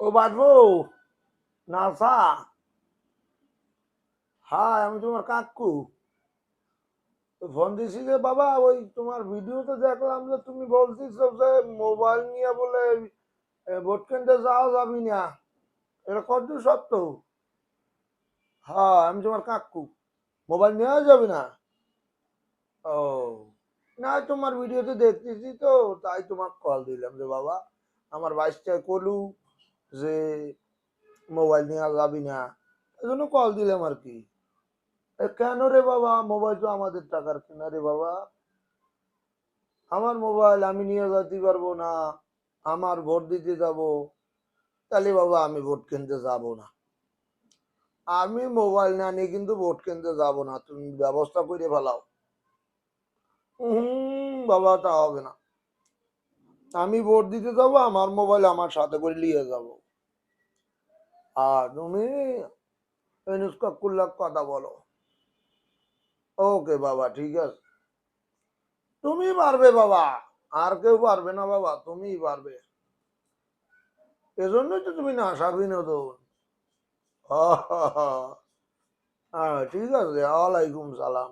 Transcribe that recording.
ও বাঁচবো না সা। হ্যাঁ, আমি তোমার কাকু। তো ফোন দিছি যে বাবা, ওই তোমার ভিডিওতে দেখলাম যে তুমি বলতেছো যে মোবাইল নিয়ে বলে ভোট কেন্দ্রে যাওয়া যাবি না। এটা কত সত্য? হ্যাঁ, আমি তোমার কাকু। মোবাইল নেওয়া যাবে না? ও, না তোমার ভিডিওতে দেখতেছি তো, তাই তোমাকে কল দিলাম যে বাবা, আমার বাইশটা কলু যে মোবাইল নেওয়া যাবি না, এই জন্য কল দিলাম আর কি। কেন রে বাবা, মোবাইল তো আমাদের টাকার কেনা রে বাবা। আমার মোবাইল আমি নিয়ে যেতে পারবো না, আমার ভোট দিতে যাব, তাহলে বাবা আমি ভোট কেন্দ্রে যাব না। আমি মোবাইল না নিয়ে কিন্তু ভোট কেন্দ্রে যাব না, তুমি ব্যবস্থা করে ফেলাও। বাবা তা হবে না, আমি ভোট দিতে যাব, আমার মোবাইল আমার সাথে করে নিয়ে যাব। আর তুমি এনুস কাকুল্লার কথা বলো। ওকে বাবা, ঠিক আছে। তুমি পারবে বাবা, আর কেউ পারবে না বাবা, তুমিই পারবে। এজন্যই তো তুমি নাসা বিনোদন। হ্যাঁ, ঠিক আছে, ওয়ালাইকুম সালাম।